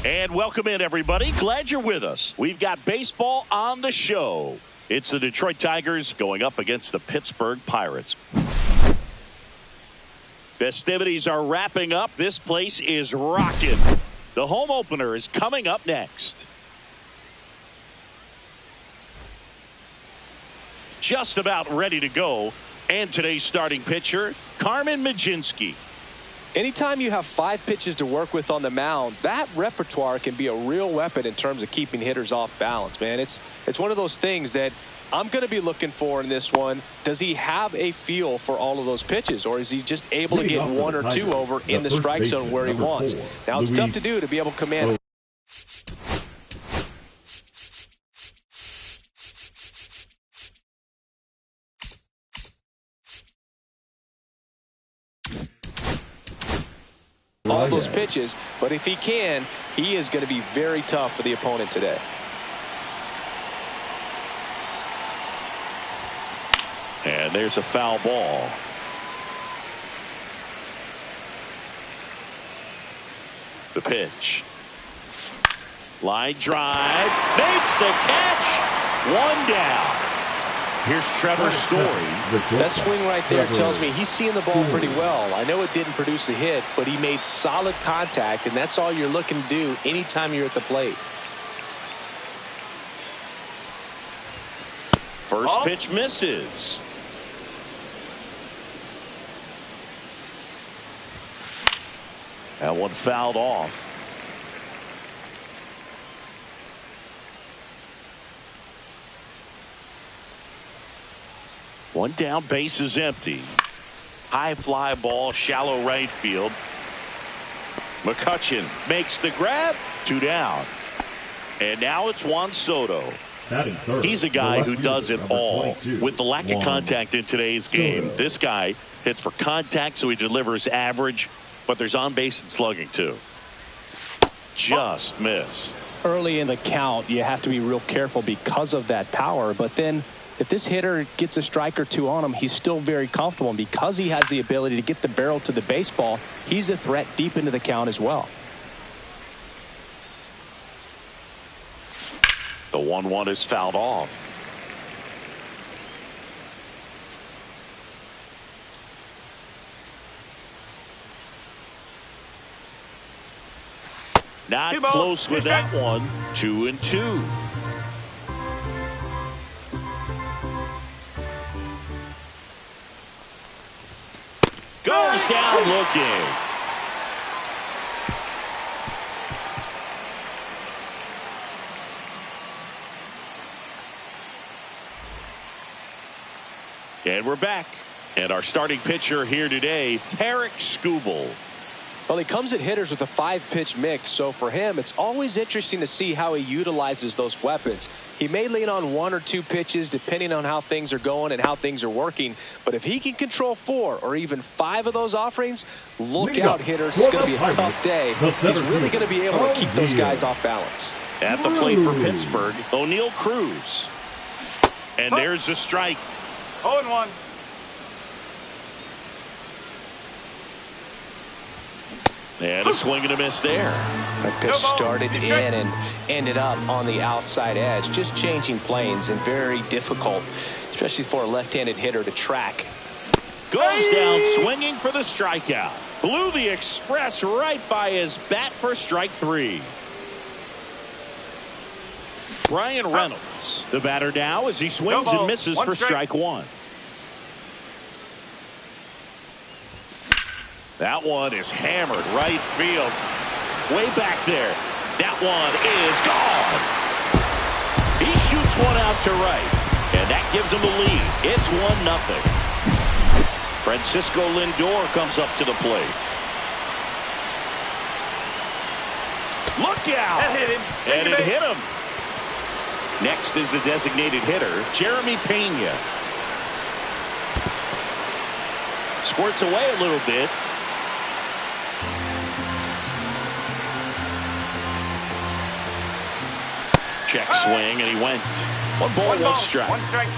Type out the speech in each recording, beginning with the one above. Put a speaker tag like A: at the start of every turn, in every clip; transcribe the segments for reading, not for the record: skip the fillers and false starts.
A: And welcome in, everybody. Glad you're with us. We've got baseball on the show. It's the Detroit Tigers going up against the Pittsburgh Pirates. Festivities are wrapping up. This place is rocking. The home opener is coming up next. Just about ready to go. And today's starting pitcher, Carmen Mlodzinski.
B: Anytime you have 5 pitches to work with on the mound, that repertoire can be a real weapon in terms of keeping hitters off balance, man. It's one of those things that I'm going to be looking for in this one. Does he have a feel for all of those pitches, or is he just able to get 1 or 2 over in the strike zone where he wants? Now, it's tough to do to be able to command. All those pitches, but if he can, he is going to be very tough for the opponent today.
A: And there's a foul ball. The pitch. Line drive. Makes the catch. 1 down. Here's Trevor Story.
B: That swing right there tells me he's seeing the ball pretty well. I know it didn't produce a hit, but he made solid contact, and that's all you're looking to do anytime you're at the plate.
A: First pitch misses. That one fouled off. One down, base is empty. High fly ball, shallow right field. McCutchen makes the grab. 2 down. And now it's Juan Soto. He's a guy who does it all. With the lack of contact in today's game, this guy hits for contact, so he delivers average, but there's on base and slugging too. Just missed.
B: Early in the count, you have to be real careful because of that power, but then if this hitter gets a strike or 2 on him, he's still very comfortable. And because he has the ability to get the barrel to the baseball, he's a threat deep into the count as well.
A: The 1-1 is fouled off. Not close with that one. 2-2. Goes down looking. And we're back. And our starting pitcher here today, Tarik Skubal.
B: Well, he comes at hitters with a 5-pitch mix, so for him, it's always interesting to see how he utilizes those weapons. He may lean on 1 or 2 pitches depending on how things are going and how things are working, but if he can control 4 or even 5 of those offerings, look out, hitters. It's going to be a tough day. He's really going to be able to keep those guys off balance.
A: At the plate for Pittsburgh, O'Neal Cruz. And there's the strike.
C: 0-1.
A: And a swing and a miss there.
B: That pitch started in and ended up on the outside edge. Just changing planes and very difficult, especially for a left-handed hitter to track.
A: Goes down swinging for the strikeout. Blew the express right by his bat for strike 3. Bryan Reynolds, the batter now as he swings and misses for strike 1. That one is hammered right field. Way back there. That one is gone. He shoots one out to right. And that gives him the lead. It's 1-0. Francisco Lindor comes up to the plate. Look out.
C: That hit him.
A: And it hit him. Next is the designated hitter, Jeremy Pena. Squirts away a little bit. Check swing, and he went. 1 ball, 1 strike.
C: 1 strike.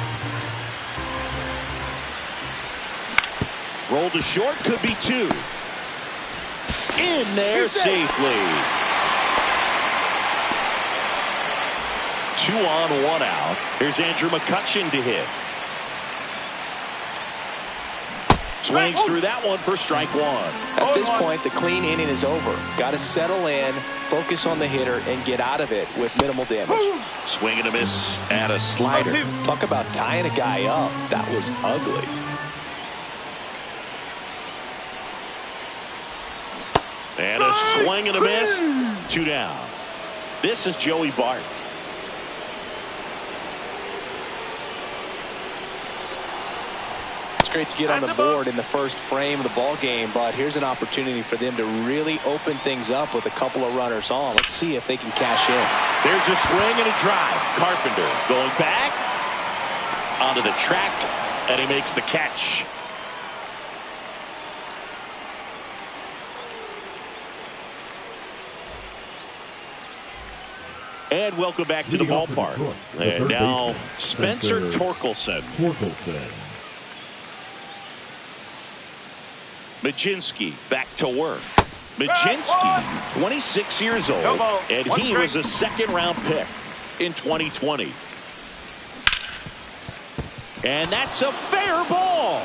A: Rolled to short, could be 2. In there safely. 2 on, 1 out. Here's Andrew McCutchen to hit. Swings through that one for strike 1.
B: At this point, the clean inning is over. Got to settle in, focus on the hitter, and get out of it with minimal damage.
A: Swing and a miss and a slider.
B: Talk about tying a guy up. That was ugly.
A: And a swing and a miss. 2 down. This is Joey Bart.
B: It's great to get on the board in the first frame of the ball game, but here's an opportunity for them to really open things up with a couple of runners on. Let's see if they can cash in.
A: There's a swing and a drive. Carpenter going back onto the track, and he makes the catch. And welcome back to the ballpark. And now Spencer Torkelson. Majinski back to work. Majinski, 26 years old, and he was a second-round pick in 2020. And that's a fair ball.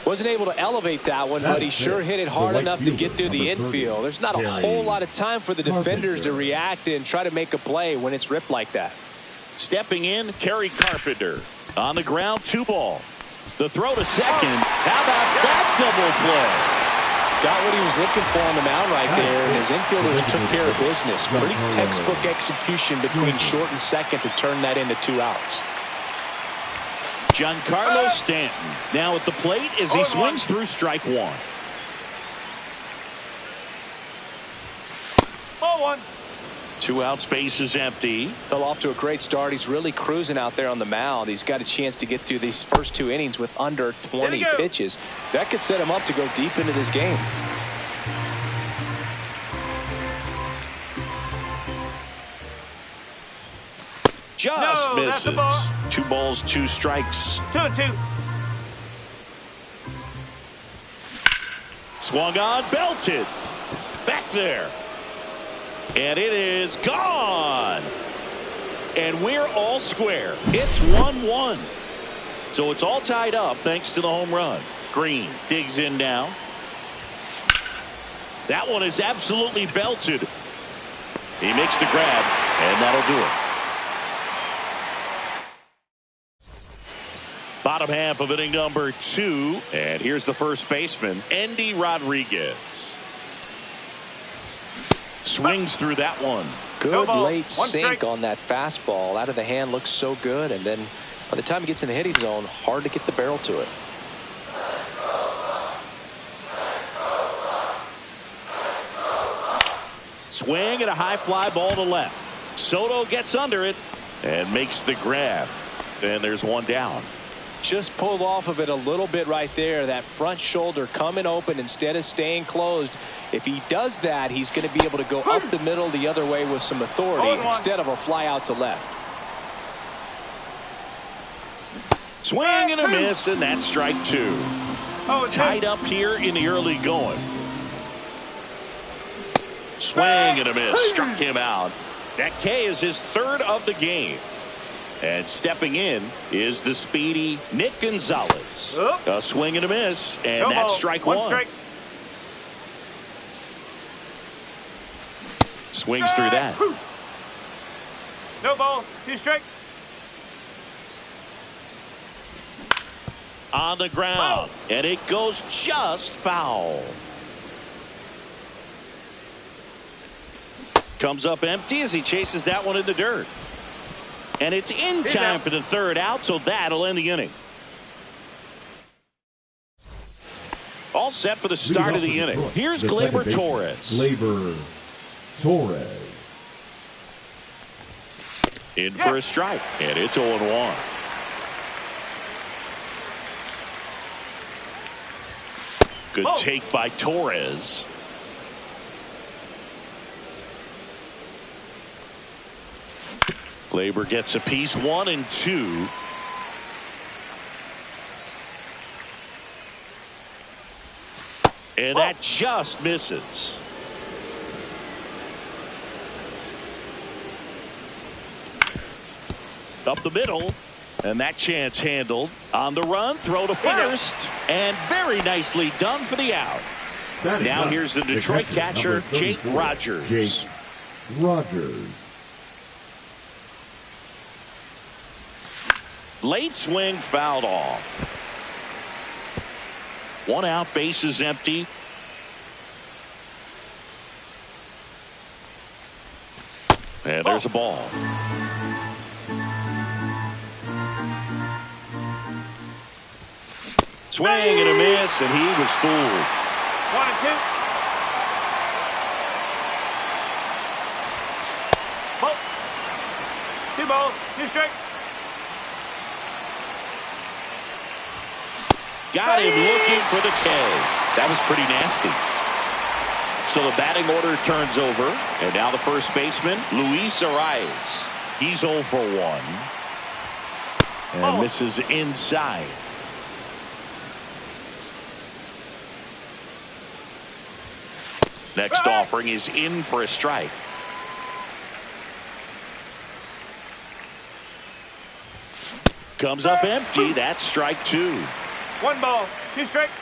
B: Wasn't able to elevate that one, but he sure hit it hard enough to get through the infield. There's not a whole lot of time for the defenders to react and try to make a play when it's ripped like that.
A: Stepping in, Kerry Carpenter. On the ground, 2 ball. The throw to second. How about that double play?
B: Got what he was looking for on the mound right there, and his infielders took care of business. Pretty textbook execution between short and second to turn that into 2 outs.
A: Giancarlo Stanton now at the plate as he swings through strike 1.
C: Ball 1.
A: 2 out, space is empty.
B: Fell off to a great start. He's really cruising out there on the mound. He's got a chance to get through these first 2 innings with under 20 pitches. That could set him up to go deep into this game.
A: Just misses. 2 balls, 2 strikes.
C: 2-2.
A: Swung on, belted. Back there. And it is gone. And we're all square. It's 1-1. So it's all tied up thanks to the home run. Green digs in now. That one is absolutely belted. He makes the grab, and that'll do it. Bottom half of inning number 2. And here's the first baseman, Endy Rodriguez. Swings through that one.
B: Good late sink on that fastball. Out of the hand, looks so good. And then by the time he gets in the hitting zone, hard to get the barrel to it.
A: Swing and a high fly ball to left. Soto gets under it and makes the grab. And there's 1 down.
B: Just pulled off of it a little bit right there. That front shoulder coming open instead of staying closed. If he does that, he's going to be able to go up the middle the other way with some authority instead of a fly out to left.
A: Swing and a miss, and that's strike 2. Tied up here in the early going. Swing and a miss. Struck him out. That K is his 3rd of the game. And stepping in is the speedy Nick Gonzalez. A swing and a miss, and that's strike 1. Swings through that.
C: No ball, 2 strikes.
A: On the ground, and it goes just foul. Comes up empty as he chases that one in the dirt. And it's in time for the 3rd out, so that'll end the inning. All set for the start of the inning. Here's Gleyber Torres. In for a strike, and it's 0-1. Good take by Torres. Gleyber gets a piece, 1 and 2. And that just misses. Up the middle. And that chance handled. On the run, throw to first. And very nicely done for the out. Now here's the Detroit catcher, Jake Rogers.
D: Jake Rogers.
A: Late swing fouled off. 1 out, bases empty. And there's a ball. Swing and a miss, and he was fooled.
C: 1-2. Ball. 2 balls, 2 strikes.
A: Got him looking for the K. That was pretty nasty. So the batting order turns over. And now the first baseman, Luis Arias. He's 0 for 1. And misses inside. Next offering is in for a strike. Comes up empty. That's strike 2.
C: 1 ball, 2 strikes.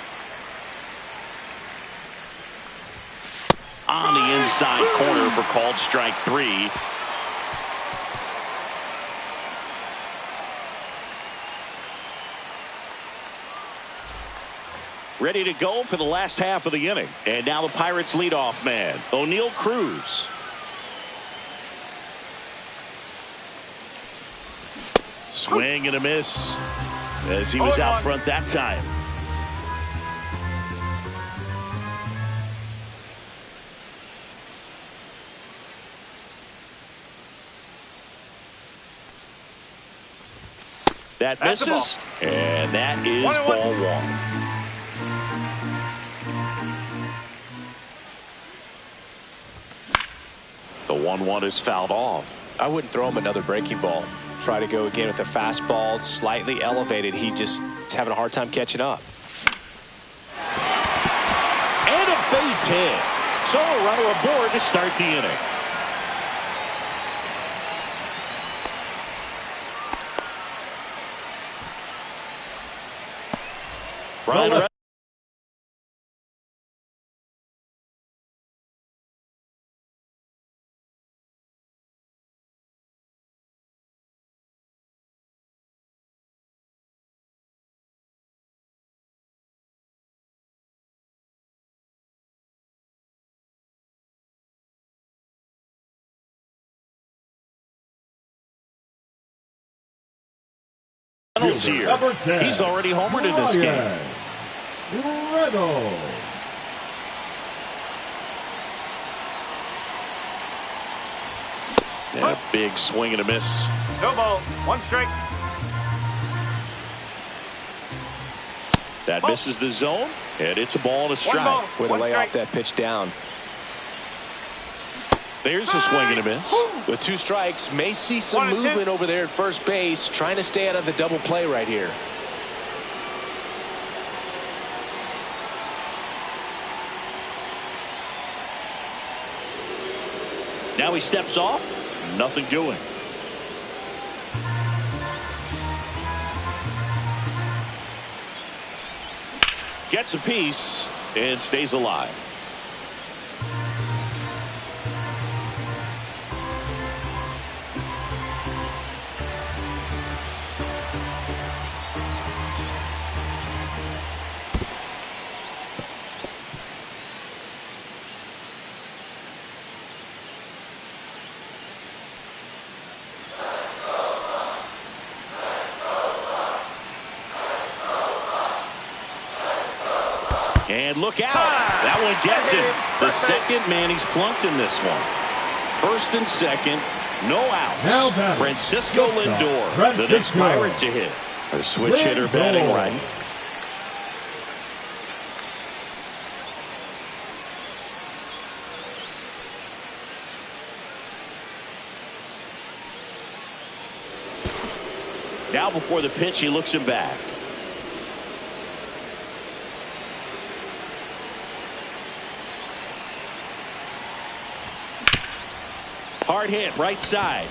A: On the inside corner for called strike 3. Ready to go for the last half of the inning. And now the Pirates leadoff man, O'Neal Cruz. Swing and a miss as he was out front that time. That misses, and that is ball 1. The 1-1 is fouled off.
B: I wouldn't throw him another breaking ball. Try to go again with the fastball, slightly elevated. He just is having a hard time catching up.
A: And a base hit. So a runner aboard to start the inning. Ryan Reynolds here. He's already homered in this game.
D: Reynolds.
A: Yeah, big swing and a miss.
C: No ball, 1 strike.
A: That misses the zone, and it's a ball and a strike.
B: Way to lay off that pitch down.
A: There's a swing and a miss.
B: With 2 strikes, may see some movement over there at first base, trying to stay out of the double play right here.
A: Now he steps off. Nothing doing. Gets a piece and stays alive. And look out. That one gets him. The second man he's plunked in this one. First and second. No outs. Francisco Lindor, the next Pirate to hit. A switch hitter batting right. Now before the pitch, he looks him back. Hard hit right side.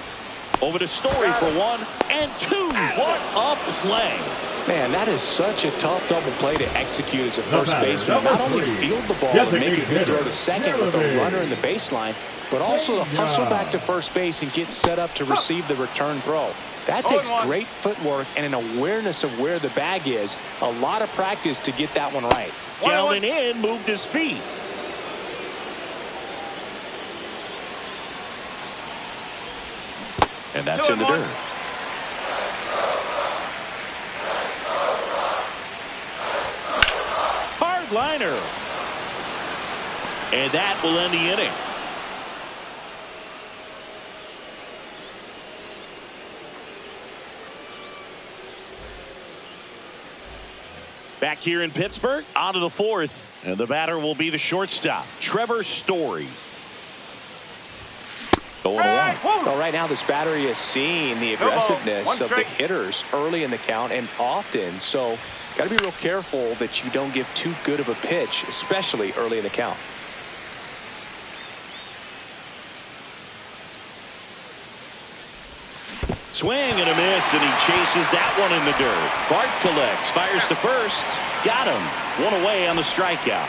A: Over to Story for 1 and 2. What a play.
B: Man, that is such a tough double play to execute as a first baseman. Not only field the ball and make a good throw to second with a runner in the baseline, but also to hustle back to first base and get set up to receive the return throw. That takes great footwork and an awareness of where the bag is. A lot of practice to get that one right.
A: Gentleman in, moved his feet. And that's in the dirt. Hard liner. And that will end the inning. Back here in Pittsburgh, on to the fourth. And the batter will be the shortstop, Trevor Story.
B: Well, right now this battery is seeing the aggressiveness of the hitters early in the count and often. So got to be real careful that you don't give too good of a pitch, especially early in the count.
A: Swing and a miss, and he chases that one in the dirt. Bart collects, fires to first. Got him. One away on the strikeout.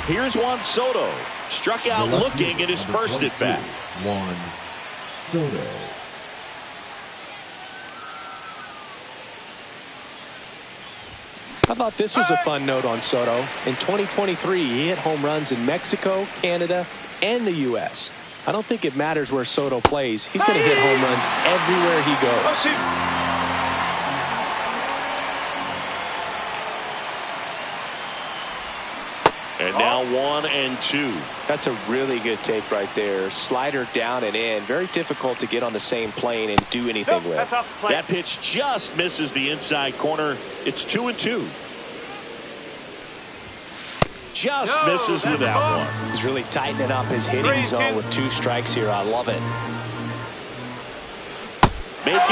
A: Here's Juan Soto. Struck out looking at his first at bat.
D: Juan Soto.
B: I thought this was a fun note on Soto. In 2023, he hit home runs in Mexico, Canada, and the U.S. I don't think it matters where Soto plays. He's going to hit home runs everywhere he goes.
A: And now 1 and 2.
B: That's a really good take right there. Slider down and in. Very difficult to get on the same plane and do anything with.
A: That pitch just misses the inside corner. It's 2 and 2. Just misses with that one.
B: He's really tightening up his hitting zone with 2 strikes here. I love it.
A: Make it 4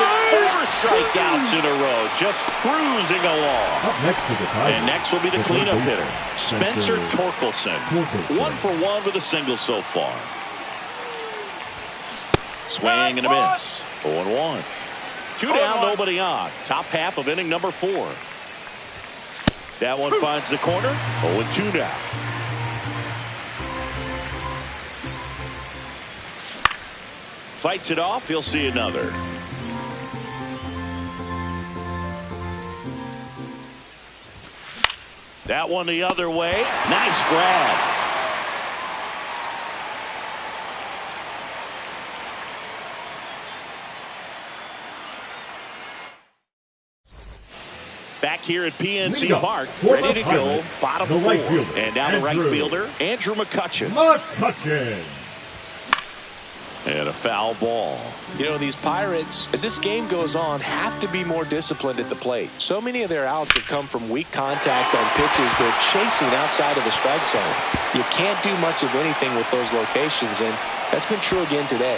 A: strikeouts in a row, just cruising along.
D: Up next to the Tigers,
A: and next will be the cleanup hitter, Spencer Torkelson. 1 for 1 with a single so far. Swing and a miss. 0-1. 2 down, nobody on. Top half of inning number 4. That one finds the corner. 0-2 now. Fights it off. He'll see another. That one the other way. Nice grab. Back here at PNC Park, ready to go, bottom 4. And down the right fielder, Andrew McCutchen. And a foul ball.
B: You know, these Pirates, as this game goes on, have to be more disciplined at the plate. So many of their outs have come from weak contact on pitches they're chasing outside of the strike zone. You can't do much of anything with those locations, and that's been true again today.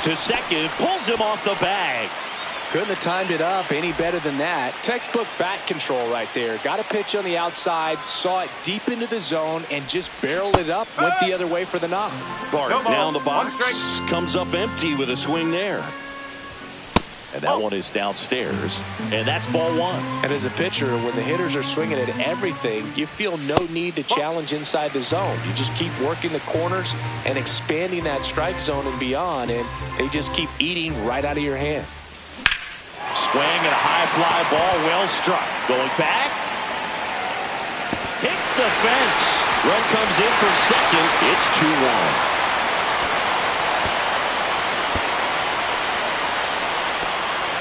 A: To second, pulls him off the bag.
B: Couldn't have timed it up any better than that. Textbook bat control right there. Got a pitch on the outside, saw it deep into the zone, and just barreled it up, went the other way for the knock.
A: Bart down the box, comes up empty with a swing there. And that one is downstairs, and that's ball 1.
B: And as a pitcher, when the hitters are swinging at everything, you feel no need to challenge inside the zone. You just keep working the corners and expanding that strike zone and beyond, and they just keep eating right out of your hand.
A: Swing and a high fly ball, well struck. Going back. Hits the fence. Run comes in for second. It's 2-1.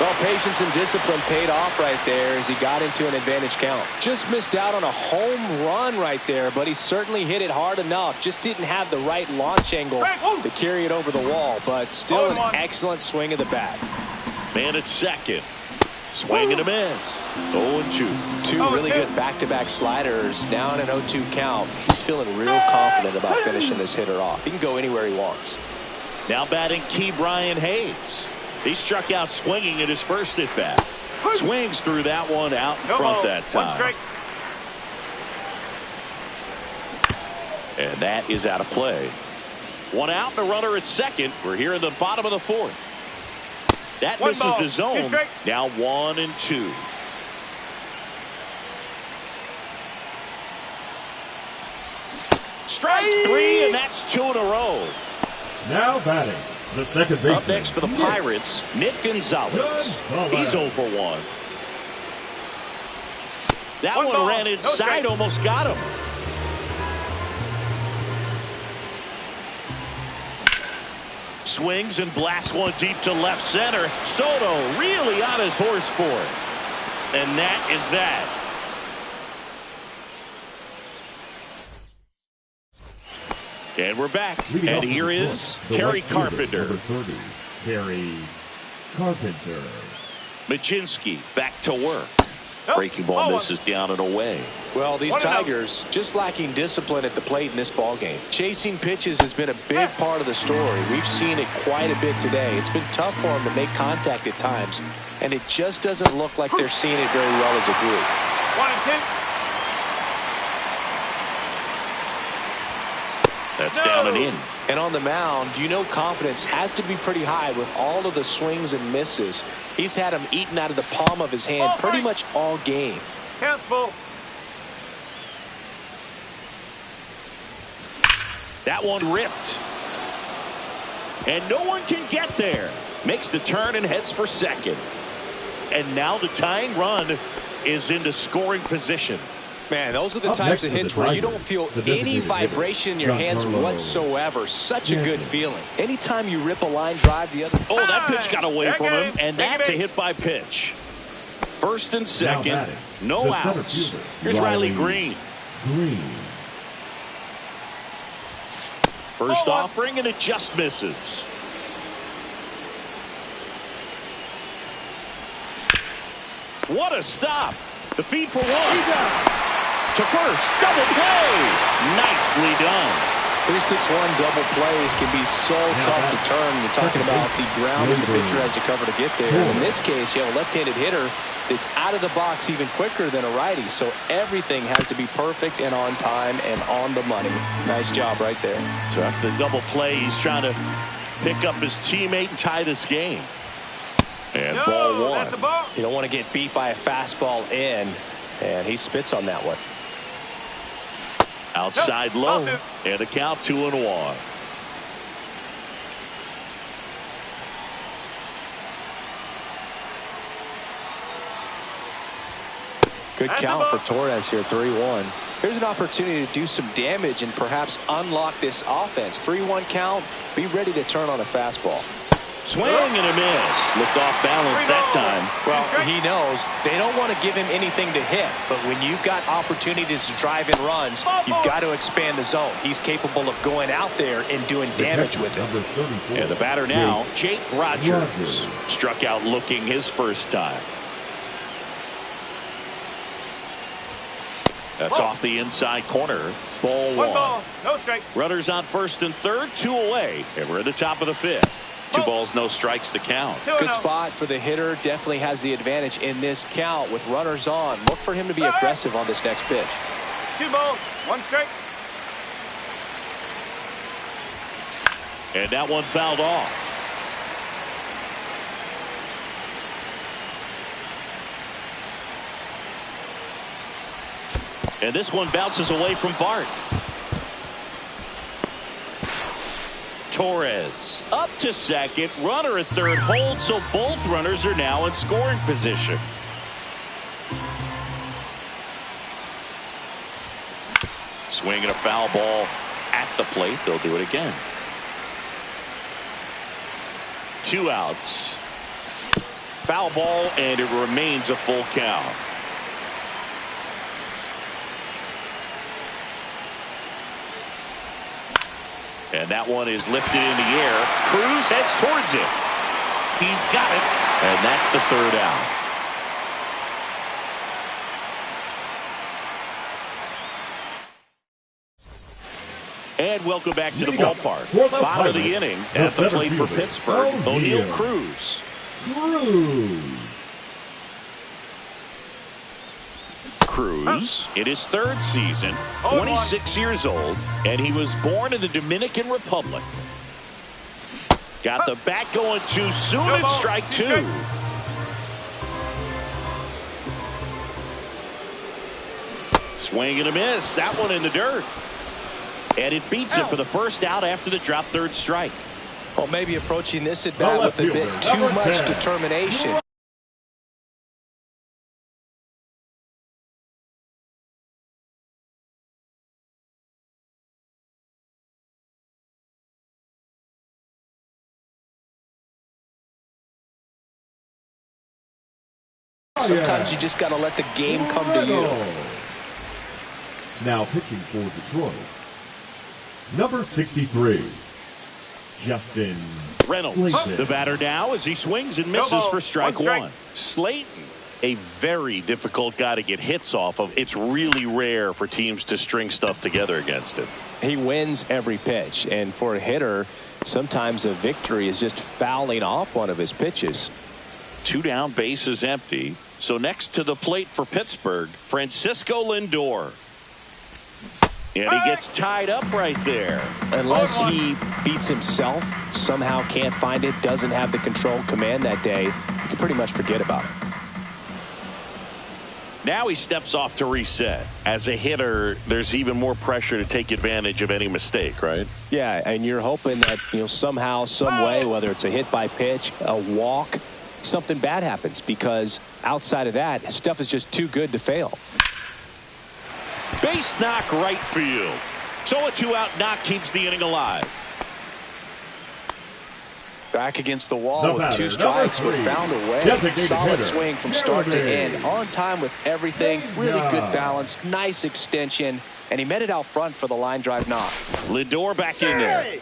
B: Well, patience and discipline paid off right there as he got into an advantage count. Just missed out on a home run right there, but he certainly hit it hard enough. Just didn't have the right launch angle to carry it over the wall, but still an excellent swing of the bat.
A: Man at second. Swing and a miss. 0-2.
B: 2 really good back-to-back sliders. Now in an 0-2 count. He's feeling real confident about finishing this hitter off. He can go anywhere he wants.
A: Now batting Key Brian Hayes. He struck out swinging at his first at bat. Swings through that one out in front that time. And that is out of play. One out and a runner at second. We're here in the bottom of the fourth. That
C: One
A: misses
C: ball,
A: the zone.
C: 2 strike.
A: Now 1-2. Strike 3, and that's 2 in a row.
D: Now batting, the second baseman.
A: Up next for the Pirates, Nick Gonzalez. He's 0 for 1. That one
C: ball,
A: ran
C: no
A: inside,
C: strike.
A: almost got him. Swings and blasts one deep to left center. Soto really on his horse for it. And that is that. And we're back. And here is Kerry Carpenter.
D: Number 30, Kerry Carpenter.
A: Machinsky back to work.
C: Nope.
A: Breaking ball misses down and away.
B: Well, these
C: 1-0.
B: Tigers just lacking discipline at the plate in this ball game. Chasing pitches has been a big part of the story. We've seen it quite a bit today. It's been tough for them to make contact at times, and it just doesn't look like they're seeing it very well as a group.
C: 1-2.
A: That's down and in.
B: And on the mound, you know confidence has to be pretty high with all of the swings and misses. He's had them eaten out of the palm of his hand pretty much all game.
C: Counts full.
A: That one ripped. And no one can get there. Makes the turn and heads for second. And now the tying run is into scoring position.
B: Man, those are the
D: Up
B: types
D: next
B: of
D: to the
B: hits where you
D: Tigers,
B: don't feel
D: the
B: any
D: designated
B: vibration in your
D: hitter,
B: hands
D: Giancarlo
B: whatsoever. Such a good
D: Stanton.
B: feeling. Anytime you rip a line drive the other.
A: Oh, that pitch got away
C: That
A: from
C: game.
A: him, and
C: Take
A: that's a
C: it.
A: hit by pitch. First and
D: Now
A: second,
D: batting,
A: no
D: the center
A: outs.
D: fielder,
A: Here's Riley Green.
D: Green.
A: First
C: Oh,
A: offering, and it just misses. What a stop. The feed for one. To first, double play. Nicely done.
B: 3-6-1 double plays can be so tough to turn. You're talking about the ground that the pitcher has to cover to get there. In this case, you have a left-handed hitter that's out of the box even quicker than a righty. So everything has to be perfect and on time and on the money. Nice job right there.
A: So after the double play, he's trying to pick up his teammate and tie this game. And
C: No,
A: ball one.
C: that's a ball.
B: You don't want to get beat by a fastball in, and he spits on that one.
A: Outside
C: Nope,
A: low,
C: ball
A: and a count 2-1.
B: Good
C: That's
B: count
C: the
B: for
C: ball.
B: Torres here, 3-1. Here's an opportunity to do some damage and perhaps unlock this offense. 3-1 count. Be ready to turn on a fastball.
A: Swing and a miss. Looked off balance that time.
B: Well, he knows they don't want to give him anything to hit, but when you've got opportunities to drive in runs, you've got to expand the zone. He's capable of going out there and doing damage with it.
D: Number 34,
A: And the batter now, Jake Rogers.
D: Rogers.
A: Struck out looking his first time. That's off the inside corner. Ball
C: One
A: one.
C: ball, no strike.
A: Runners on first and third, 2 away. And we're at the top of the fifth. 2 balls, no strikes to count.
C: 2-0.
B: Good spot for the hitter. Definitely has the advantage in this count with runners on. Look for him to be aggressive on this next pitch.
C: 2 balls, 1 strike.
A: And that one fouled off. And this one bounces away from Bart. Torres up to second, runner at third, hold, so both runners are now in scoring position. Swinging a foul ball at the plate. They'll do it again. 2 outs. Foul ball, and it remains a full count. And that one is lifted in the air. Cruz heads towards it. He's got it. And that's the 3rd out. And welcome back to the ballpark. Bottom of the inning at the plate for Pittsburgh, O'Neal Cruz. Cruz in his third season, 26 years old, and he was born in the Dominican Republic. Got the bat going too soon at strike two. Swing and a miss. That one in the dirt. And it beats it for the first out after the drop third strike.
B: Well, maybe approaching this at bat with a bit too much determination. Sometimes you just got to let the game come to you.
D: Now pitching for Detroit, number 63, Justin
A: Reynolds.
D: Slayton.
A: The batter now as he swings and misses for strike one. Slayton, a very difficult guy to get hits off of. It's really rare for teams to string stuff together against him.
B: He wins every pitch, and for a hitter, sometimes a victory is just fouling off one of his pitches.
A: 2 down, bases empty. So next to the plate for Pittsburgh, Francisco Lindor. And he gets tied up right there.
B: Unless he beats himself, somehow can't find it, doesn't have the control command that day, you can pretty much forget about it.
A: Now he steps off to reset. As a hitter, there's even more pressure to take advantage of any mistake, right?
B: Yeah, and you're hoping that, somehow, some way, whether it's a hit by pitch, a walk, something bad happens, because outside of that, stuff is just too good to fail.
A: Base knock right field. So a 2-out knock keeps the inning alive.
B: Back against the wall with 2 strikes, but found a way. Solid swing from start to end. On time with everything. Really good balance. Nice extension. And he met it out front for the line drive knock.
A: Lindor back in there.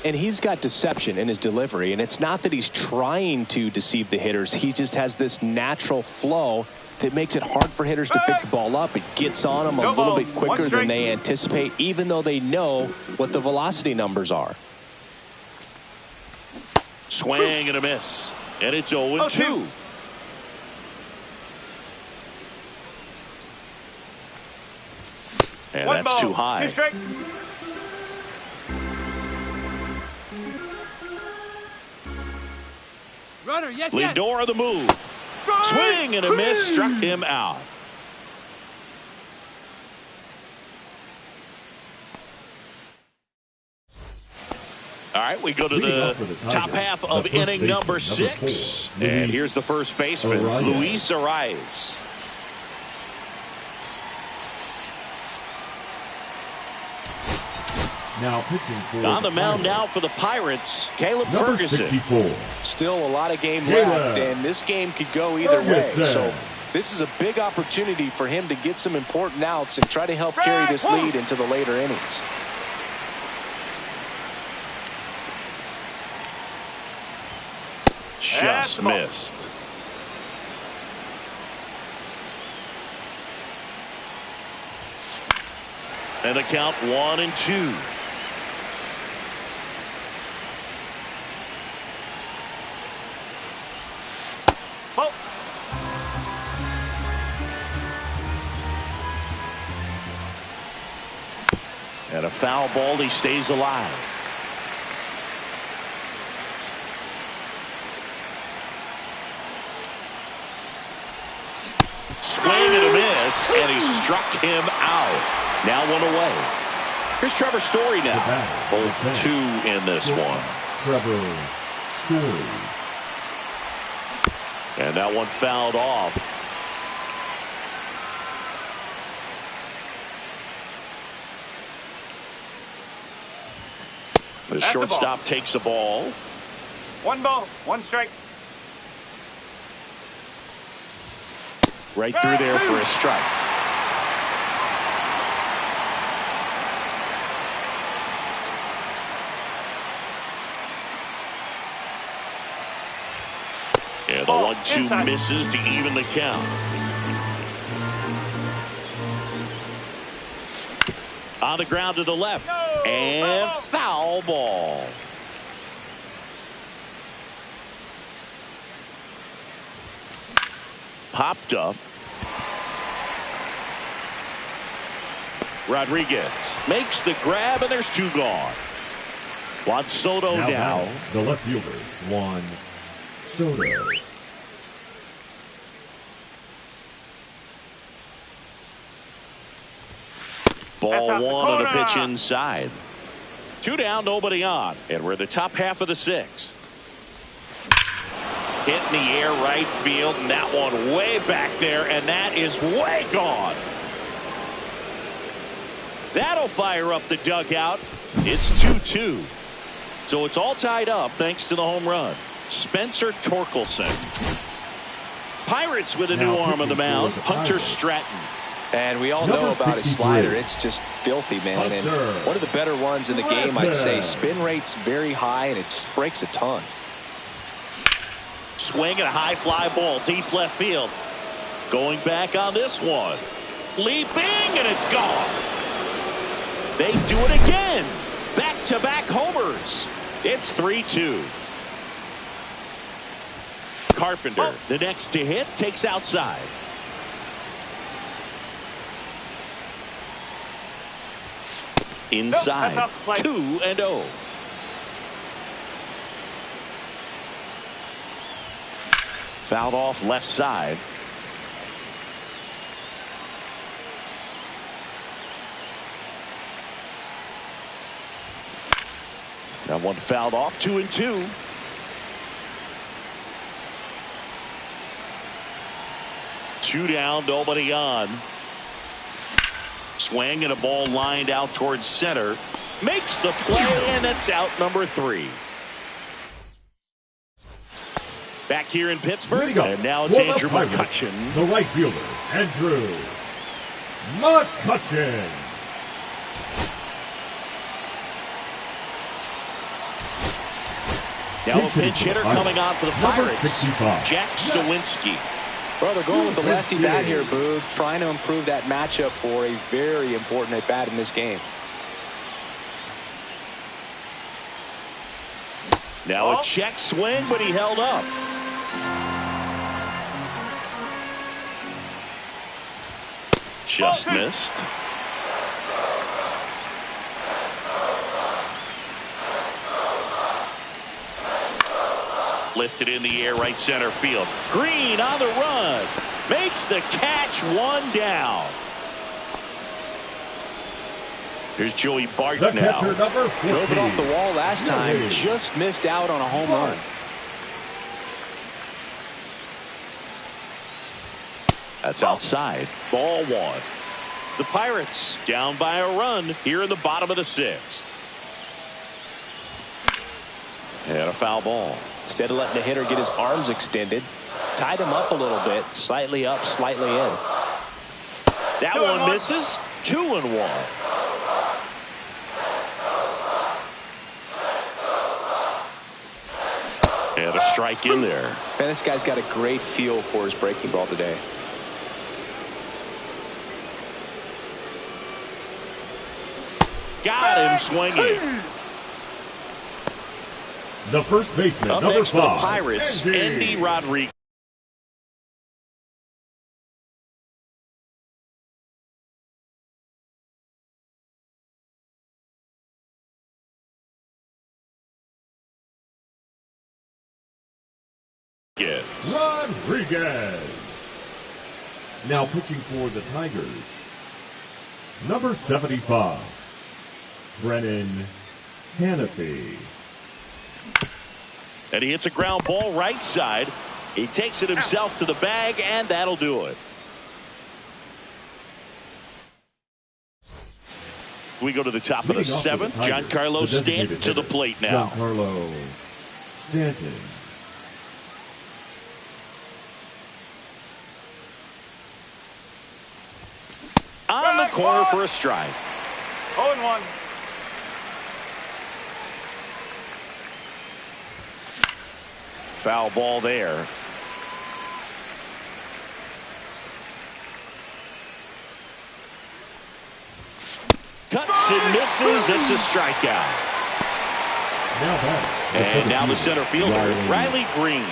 B: And he's got deception in his delivery. And it's not that he's trying to deceive the hitters. He just has this natural flow that makes it hard for hitters to pick the ball up. It gets on them a little bit quicker than they anticipate, even though they know what the velocity numbers are.
A: Swing and a miss. And it's 0-2. And that's too high.
E: Runner, yes,
A: Lindor on the move. Swing and a miss, struck him out. All right, we go to the top half of inning number 6. And here's the first baseman, Luis Arraez.
D: Now pitching for
A: on the mound now for the Pirates, Caleb Ferguson.
D: 64.
B: Still a lot of game left, and this game could go either way. So this is a big opportunity for him to get some important outs and try to help carry this lead into the later innings.
A: Just missed. And the count 1-2. And a foul ball, he stays alive. Swing and a miss, and he struck him out. Now 1 away. Here's Trevor Story now. Both 2 in this one.
D: Trevor Story.
A: And that one fouled off. The shortstop takes the ball.
C: 1 ball, 1 strike.
A: Right through there for a strike. And the 1-2 misses to even the count. On the ground to the left. And foul ball. Popped up. Rodriguez makes the grab, and there's 2 gone. Juan Soto now.
D: The left fielder, Juan Soto.
A: Ball 1 on a pitch inside. 2 down, nobody on. And we're in the top half of the 6th. Hit in the air right field, and that one way back there, and that is way gone. That'll fire up the dugout. It's 2-2. So it's all tied up thanks to the home run. Spencer Torkelson. Pirates with a new arm on the mound, Hunter Stratton.
B: And we all know about his slider. It's just filthy, man. And one of the better ones in the game, I'd say. Spin rate's very high, and it just breaks a ton.
A: Swing and a high fly ball, deep left field. Going back on this one. Leaping, and it's gone. They do it again. Back-to-back homers. It's 3-2. Carpenter, the next to hit, takes outside. Inside, 2-0. Fouled off left side. That one fouled off, 2-2. Two down, nobody on. Swing and a ball lined out towards center. Makes the play, and that's out number 3. Back here in Pittsburgh, and now it's Andrew McCutchen.
D: The right fielder, Andrew McCutchen.
A: Now a pinch hitter coming on for the Pirates, Jack Suwinski.
B: Well, they're going with the lefty bat here, Boog, trying to improve that matchup for a very important at-bat in this game.
A: Now a check swing, but he held up. Just missed. Lifted in the air, right center field. Green on the run. Makes the catch, 1 down. Here's Joey Bart now.
B: Drove it off the wall last time. Just missed out on a home run.
A: That's outside. Ball 1. The Pirates down by a run here in the bottom of the 6th. And a foul ball.
B: Instead of letting the hitter get his arms extended, tied him up a little bit, slightly up, slightly in.
A: That one misses. 2-1. And a strike in there.
B: Man, this guy's got a great feel for his breaking ball today.
A: Got him swinging.
D: The first baseman,
A: up
D: number
A: next
D: 5,
A: for the Pirates, Endy Rodriguez.
D: Rodriguez. Now pitching for the Tigers, number 75, Brennan Hanafy.
A: And he hits a ground ball right side. He takes it himself to the bag, and that'll do it. We go to the top of the 7th. Giancarlo Stanton to the plate now.
D: Giancarlo Stanton.
A: On the corner for a strike.
C: 0-1.
A: Foul ball there. Cuts and misses. It's a strikeout. And now the center fielder, Riley Green.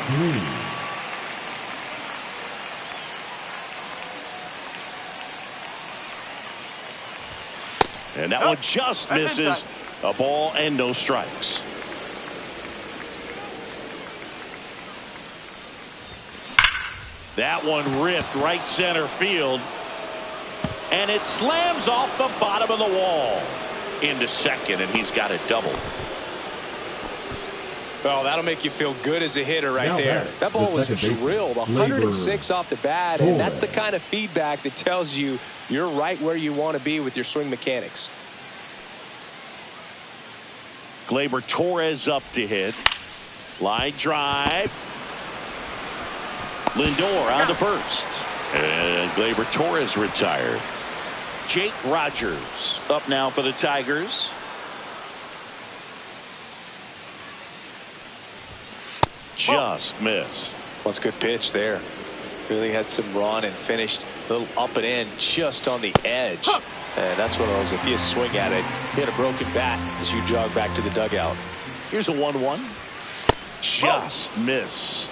A: And that one just misses. A ball and no strikes. That one ripped right center field. And it slams off the bottom of the wall into second, and he's got a double.
B: Well, that'll make you feel good as a hitter right there. That ball was drilled 106 off the bat, and that's the kind of feedback that tells you you're right where you want to be with your swing mechanics.
A: Gleyber Torres up to hit. Line drive. Lindor on to first. And Gleyber Torres retired. Jake Rogers up now for the Tigers. Just missed.
B: Well, it's a good pitch there. Really had some run and finished a little up and in just on the edge. And that's one of those, if you swing at it, hit a broken bat as you jog back to the dugout.
A: Here's a 1-1. Just missed.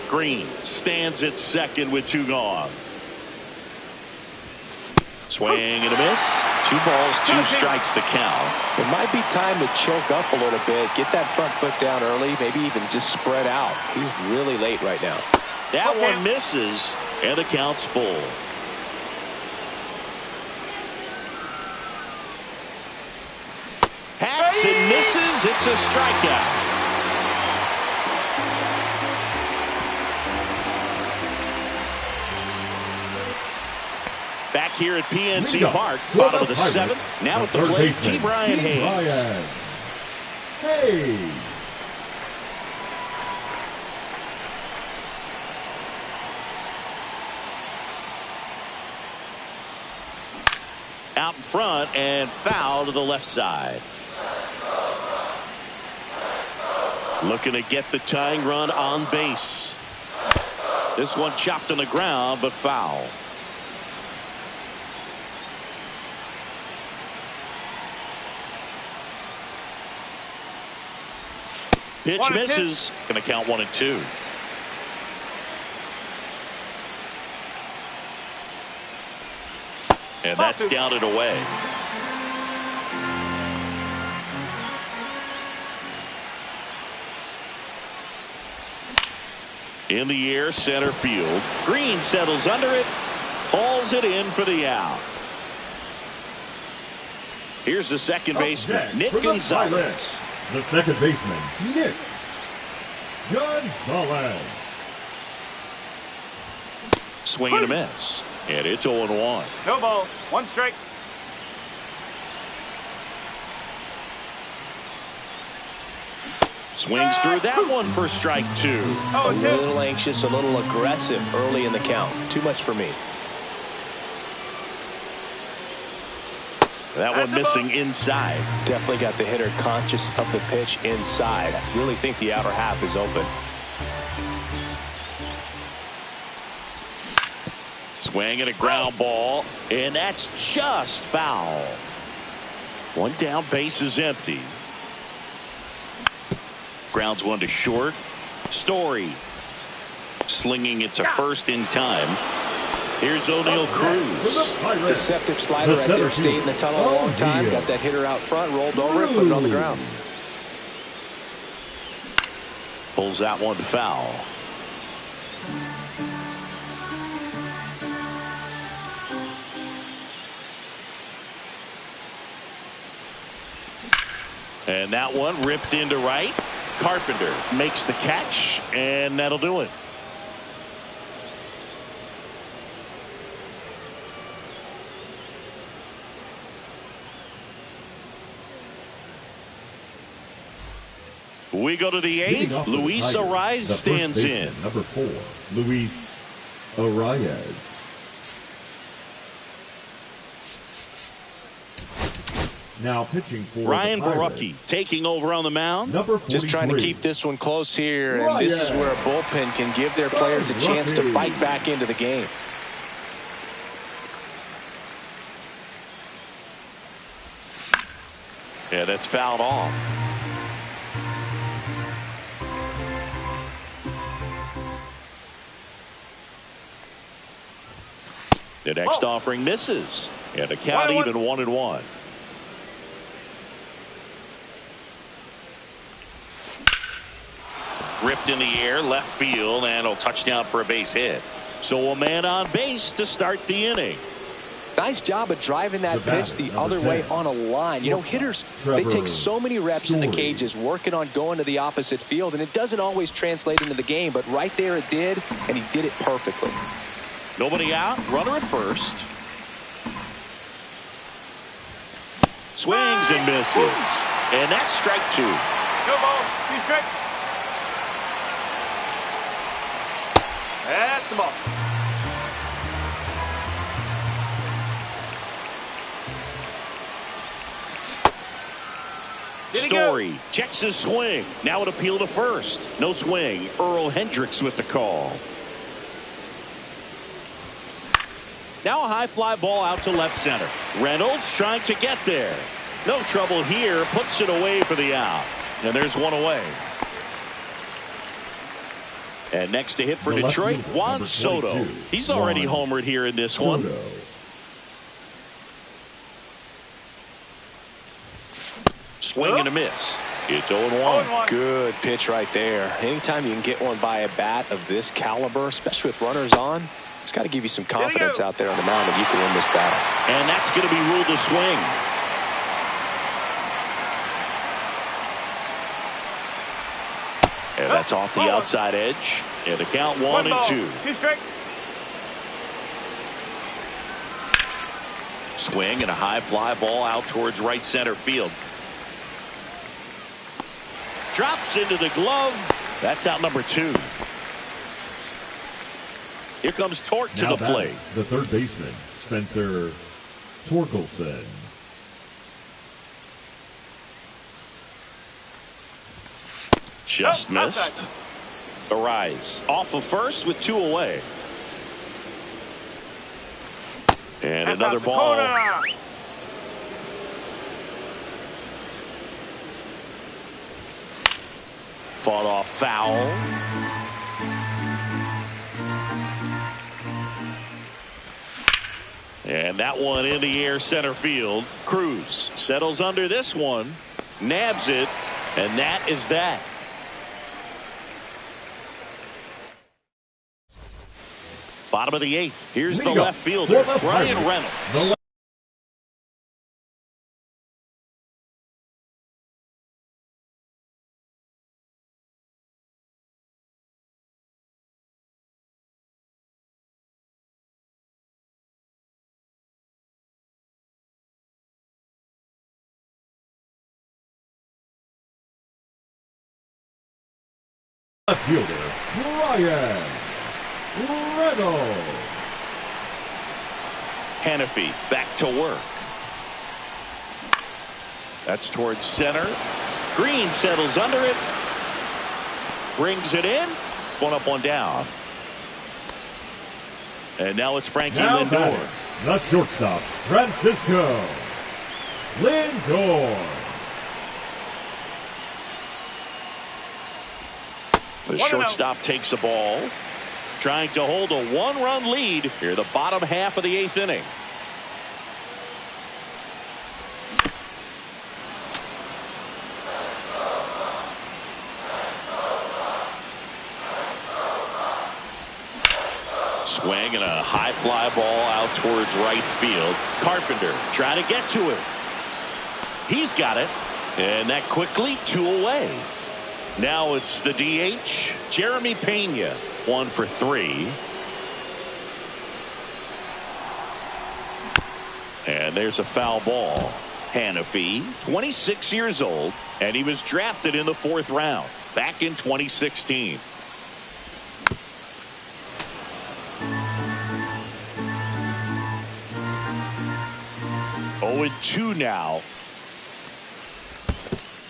A: Green stands at second with 2 gone. Swing and a miss. 2 balls, 2 strikes the count.
B: It might be time to choke up a little bit, get that front foot down early, maybe even just spread out. He's really late right now.
A: That one misses, and the count's full. Hacks and misses. It's a strikeout. Back here at PNC Park, bottom of the 7th. Now at the plate, Ke'Bryan Hayes.
D: Hey.
A: Out in front and foul to the left side. Looking to get the tying run on base. This one chopped on the ground, but foul. Pitch misses. Going to count 1-2. And that's down and away. In the air, center field. Green settles under it. Hauls it in for the out. Here's the second baseman, Nick Gonzalez.
D: The second baseman, Nick Gonzalez.
A: Swing and a miss. And it's 0-1.
C: No ball. 1 strike.
A: Swings through that one for strike 2.
B: A little anxious, a little aggressive early in the count. Too much for me.
A: That one missing inside.
B: Definitely got the hitter conscious of the pitch inside. I really think the outer half is open.
A: Swing and a ground ball, and that's just foul. One down, base is empty. Grounds one to short. Story slinging it to first in time. Here's O'Neill Cruz.
B: Deceptive slider right there. Stayed in the tunnel a long time. Got that hitter out front. Rolled over it. Put it on the ground.
A: Pulls that one foul. And that one ripped into right. Carpenter makes the catch, and that'll do it. We go to the 8th. Luis Arraez stands in.
D: Number 4, Luis Arraez. Now pitching for
A: Ryan Borucki taking over on the mound.
D: Number 43.
B: Just trying to keep this one close here, and this is where a bullpen can give their players a chance to fight back into the game.
A: Yeah, that's fouled off. The next offering misses, and a count even 1-1. Ripped in the air, left field, and a touchdown for a base hit. So a man on base to start the inning.
B: Nice job of driving that pitch the other way on a line. You know, hitters, they take so many reps in the cages working on going to the opposite field, and it doesn't always translate into the game, but right there it did, and he did it perfectly.
A: Nobody out, runner at first. Swings and misses. And that's strike 2.
C: No ball, 2 strikes. That's the ball.
A: Story checks his swing. Now an appeal to first. No swing. Earl Hendricks with the call. Now a high fly ball out to left center. Reynolds trying to get there. No trouble here. Puts it away for the out. And there's one away. And next to hit for Detroit, Juan Soto. He's already homered here in this one. Swing and a miss. It's 0-1.
B: Good pitch right there. Anytime you can get one by a bat of this caliber, especially with runners on, it's got to give you some confidence out there on the mound that you can win this battle.
A: And that's going to be ruled a swing. And that's off the outside edge. And the count 1-2.
C: 2 strikes.
A: Swing and a high fly ball out towards right center field. Drops into the glove. That's out number 2. Here comes Torque to the plate.
D: The third baseman, Spencer Torkelson.
A: Just missed. Arise off of first with 2 away. And
C: that's
A: another ball. Fought off foul. And that one in the air center field. Cruz settles under this one. Nabs it. And that is that. Bottom of the 8th. Here's the left fielder, Bryan Reynolds.
D: Left fielder, Bryan Reynolds.
A: Hannafy back to work. That's towards center. Green settles under it. Brings it in. 1 up, 1 down. And now it's Frankie Lindor.
D: The shortstop, Francisco Lindor.
A: The shortstop takes a ball. Trying to hold a 1-run lead here, the bottom half of the 8th inning. Swing and a high fly ball out towards right field. Carpenter trying to get to it. He's got it. And that quickly 2 away. Now it's the DH, Jeremy Pena. 1 for 3. And there's a foul ball. Hannafy, 26 years old, and he was drafted in the 4th round back in 2016. Oh, 2 now.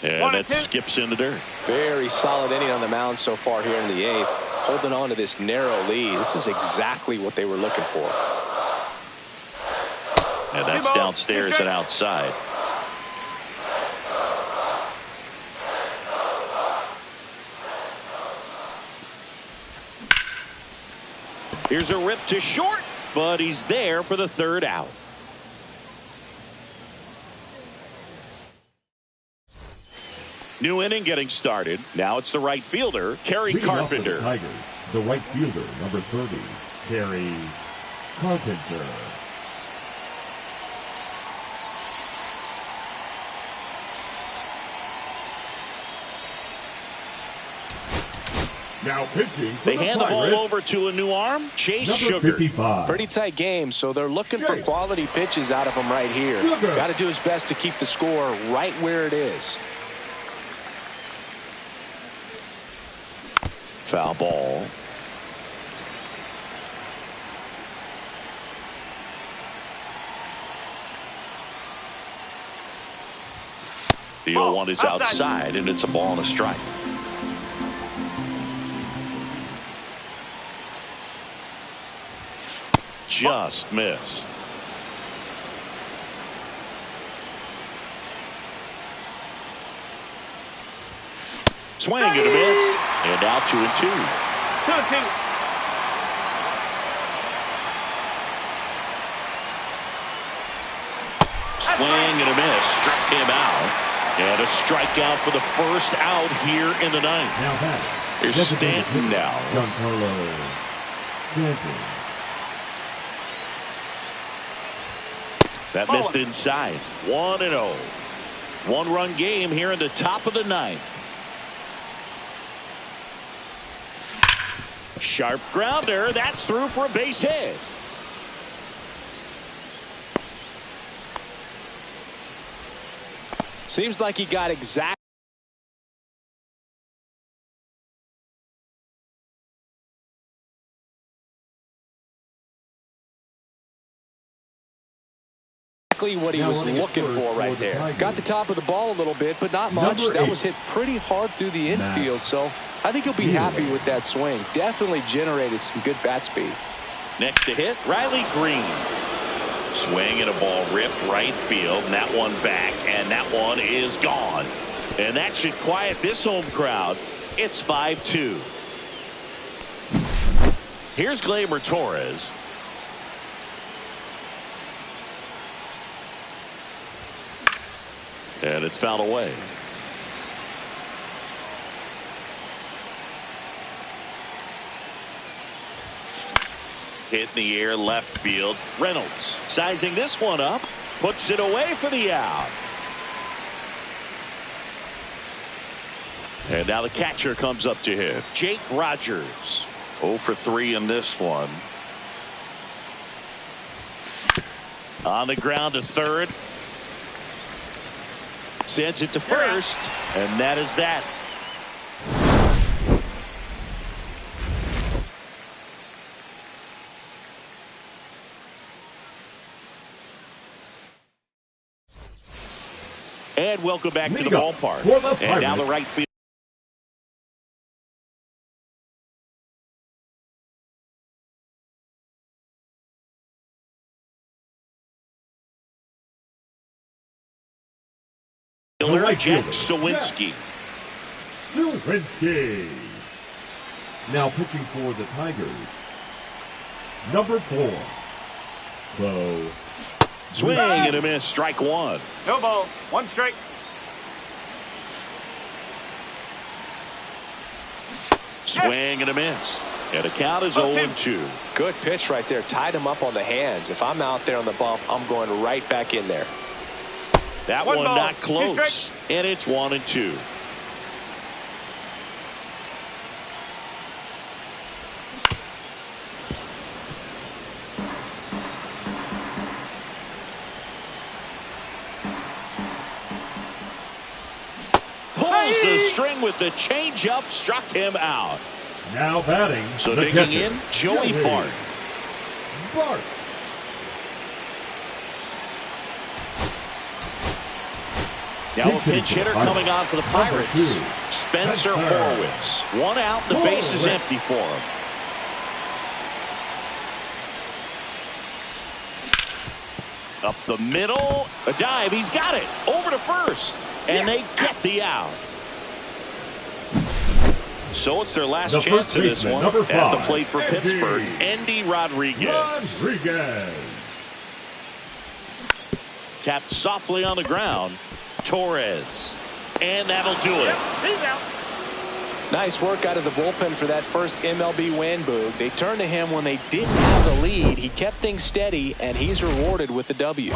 A: And that skips in the dirt.
B: Very solid inning on the mound so far here in the 8th. Holding on to this narrow lead. This is exactly what they were looking for.
A: And that's downstairs and outside. Here's a rip to short, but he's there for the 3rd out. New inning getting started. Now it's the right fielder, Kerry Carpenter.
D: The Tigers, the right fielder, number 30, Kerry Carpenter. Now pitching.
A: They hand the ball over to a new arm, Chase
D: number
A: Sugar.
D: 55.
B: Pretty tight game, so they're looking for quality pitches out of him right here. Got to do his best to keep the score right where it is.
A: Foul ball. The 0-1 is outside, and it's a ball and a strike. Just missed. Swing and a miss, and now 2-2.
C: 2-2.
A: Swing and a miss, struck him out. And a strikeout for the first out here in the ninth.
D: Now that
A: Here's Stanton now.
D: Giancarlo Stanton.
A: That missed inside. 1-0. One-run game here in the top of the ninth. Sharp grounder. That's through for a base hit.
B: Seems like he got exactly what he was looking for right there. Got the top of the ball a little bit, but not much. That was hit pretty hard through the infield, so I think he'll be happy with that swing. Definitely generated some good bat speed.
A: Next to hit, Riley Green. Swing and a ball ripped right field, and that one back, and that one is gone. And that should quiet this home crowd. It's 5-2. Here's Gleyber Torres. And it's fouled away. Hit in the air, left field. Reynolds sizing this one up, puts it away for the out. And now the catcher comes up to him, Jake Rogers. 0 for 3 in this one. On the ground to third. Sends it to first, and that is that. And welcome back to the ballpark. And now the right field. Jack Suwinski.
D: Suwinski. Now pitching for the Tigers, number 4, Bo.
A: Swing and a miss, strike one.
C: No ball, 1 strike.
A: Swing and a miss. And the count is 0-2.
B: Good pitch right there. Tied him up on the hands. If I'm out there on the bump, I'm going right back in there.
A: That one not close. And it's 1-2. Pulls the string with the changeup, struck him out.
D: Now batting.
A: So digging in, Joey Bart.
D: Bart.
A: Now a pinch hitter coming on for the Pirates. Spencer Horwitz. 1 out, the base is empty for him. Up the middle, a dive, he's got it. Over to first, and they get the out. So it's their last chance of this one. At the plate for Pittsburgh, Endy Rodriguez. Tapped softly on the ground. Torres. And that'll do it.
C: Yep, he's out.
B: Nice work out of the bullpen for that first MLB win, Boog. They turned to him when they didn't have the lead. He kept things steady, and he's rewarded with the W.